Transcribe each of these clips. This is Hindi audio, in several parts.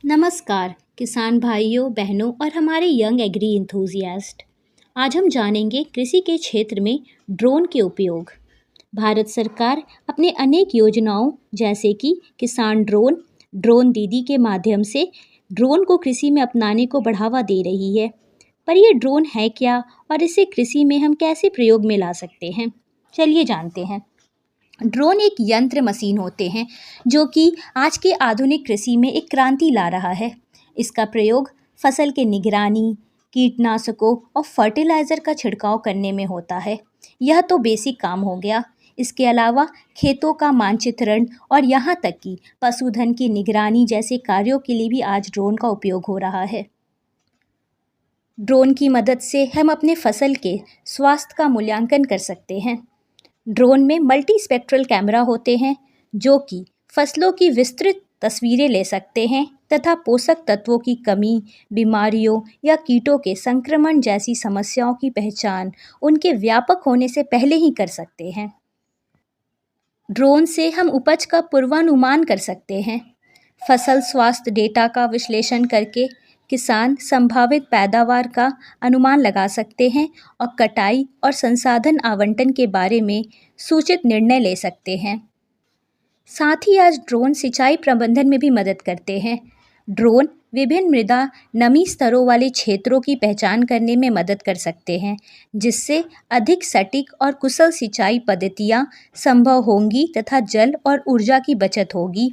नमस्कार किसान भाइयों बहनों और हमारे यंग एग्री इंथुजियास्ट। आज हम जानेंगे कृषि के क्षेत्र में ड्रोन के उपयोग। भारत सरकार अपने अनेक योजनाओं जैसे कि किसान ड्रोन, ड्रोन दीदी के माध्यम से ड्रोन को कृषि में अपनाने को बढ़ावा दे रही है। पर यह ड्रोन है क्या और इसे कृषि में हम कैसे प्रयोग में ला सकते हैं? चलिए जानते हैं। ड्रोन एक यंत्र मशीन होते हैं जो कि आज के आधुनिक कृषि में एक क्रांति ला रहा है। इसका प्रयोग फसल के निगरानी, कीटनाशकों और फर्टिलाइज़र का छिड़काव करने में होता है। यह तो बेसिक काम हो गया। इसके अलावा खेतों का मानचित्रण और यहाँ तक कि पशुधन की निगरानी जैसे कार्यों के लिए भी आज ड्रोन का उपयोग हो रहा है। ड्रोन की मदद से हम अपने फसल के स्वास्थ्य का मूल्यांकन कर सकते हैं। ड्रोन में मल्टी स्पेक्ट्रल कैमरा होते हैं जो कि फसलों की विस्तृत तस्वीरें ले सकते हैं तथा पोषक तत्वों की कमी, बीमारियों या कीटों के संक्रमण जैसी समस्याओं की पहचान उनके व्यापक होने से पहले ही कर सकते हैं। ड्रोन से हम उपज का पूर्वानुमान कर सकते हैं। फसल स्वास्थ्य डेटा का विश्लेषण करके किसान संभावित पैदावार का अनुमान लगा सकते हैं और कटाई और संसाधन आवंटन के बारे में सूचित निर्णय ले सकते हैं। साथ ही आज ड्रोन सिंचाई प्रबंधन में भी मदद करते हैं। ड्रोन विभिन्न मृदा नमी स्तरों वाले क्षेत्रों की पहचान करने में मदद कर सकते हैं, जिससे अधिक सटीक और कुशल सिंचाई पद्धतियाँ संभव होंगी तथा जल और ऊर्जा की बचत होगी।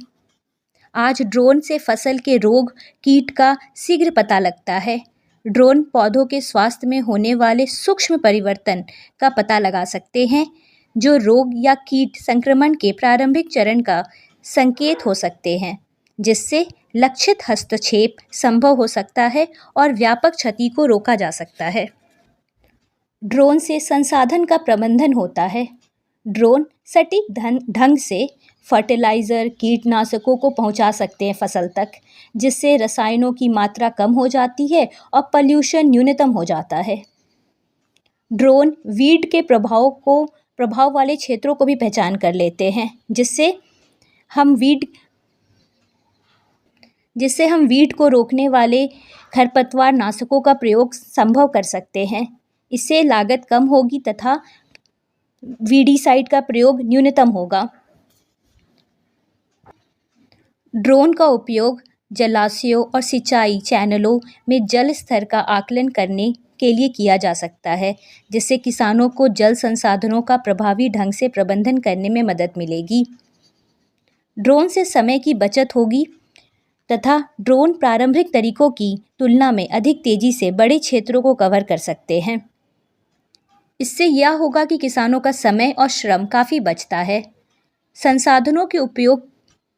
आज ड्रोन से फसल के रोग कीट का शीघ्र पता लगता है। ड्रोन पौधों के स्वास्थ्य में होने वाले सूक्ष्म परिवर्तन का पता लगा सकते हैं जो रोग या कीट संक्रमण के प्रारंभिक चरण का संकेत हो सकते हैं, जिससे लक्षित हस्तक्षेप संभव हो सकता है और व्यापक क्षति को रोका जा सकता है। ड्रोन से संसाधन का प्रबंधन होता है। ड्रोन सटीक ढंग से फर्टिलाइज़र, कीटनाशकों को पहुंचा सकते हैं फसल तक, जिससे रसायनों की मात्रा कम हो जाती है और पॉल्यूशन न्यूनतम हो जाता है। ड्रोन वीड के प्रभाव वाले क्षेत्रों को भी पहचान कर लेते हैं, जिससे हम वीड को रोकने वाले खरपतवार नाशकों का प्रयोग संभव कर सकते हैं। इससे लागत कम होगी तथा वीडीसाइड का प्रयोग न्यूनतम होगा। ड्रोन का उपयोग जलाशयों और सिंचाई चैनलों में जल स्तर का आकलन करने के लिए किया जा सकता है, जिससे किसानों को जल संसाधनों का प्रभावी ढंग से प्रबंधन करने में मदद मिलेगी। ड्रोन से समय की बचत होगी तथा ड्रोन प्रारंभिक तरीकों की तुलना में अधिक तेज़ी से बड़े क्षेत्रों को कवर कर सकते हैं। इससे यह होगा कि किसानों का समय और श्रम काफ़ी बचता है। संसाधनों के उपयोग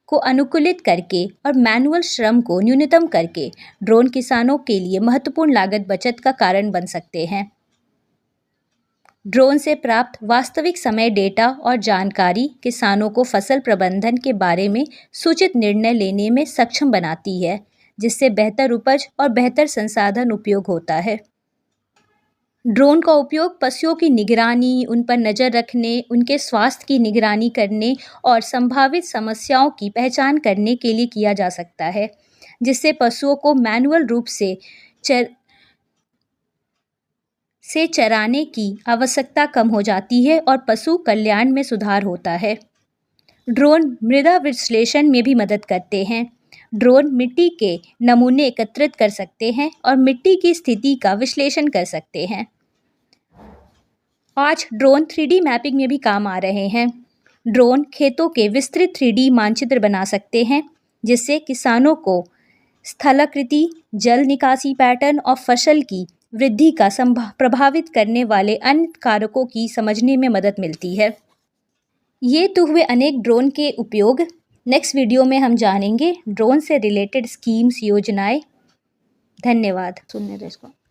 को अनुकूलित करके और मैनुअल श्रम को न्यूनतम करके ड्रोन किसानों के लिए महत्वपूर्ण लागत बचत का कारण बन सकते हैं। ड्रोन से प्राप्त वास्तविक समय डेटा और जानकारी किसानों को फसल प्रबंधन के बारे में सूचित निर्णय लेने में सक्षम बनाती है, जिससे बेहतर उपज और बेहतर संसाधन उपयोग होता है। ड्रोन का उपयोग पशुओं की निगरानी, उन पर नज़र रखने, उनके स्वास्थ्य की निगरानी करने और संभावित समस्याओं की पहचान करने के लिए किया जा सकता है, जिससे पशुओं को मैनुअल रूप से चराने की आवश्यकता कम हो जाती है और पशु कल्याण में सुधार होता है। ड्रोन मृदा विश्लेषण में भी मदद करते हैं। ड्रोन मिट्टी के नमूने एकत्रित कर सकते हैं और मिट्टी की स्थिति का विश्लेषण कर सकते हैं। आज ड्रोन 3D मैपिंग में भी काम आ रहे हैं। ड्रोन खेतों के विस्तृत 3D मानचित्र बना सकते हैं, जिससे किसानों को स्थलाकृति, जल निकासी पैटर्न और फसल की वृद्धि का प्रभावित करने वाले अन्य कारकों की समझने में मदद मिलती है। ये तो हुए अनेक ड्रोन के उपयोग। नेक्स्ट वीडियो में हम जानेंगे ड्रोन से रिलेटेड स्कीम्स, योजनाएं। धन्यवाद सुनने दें इसको।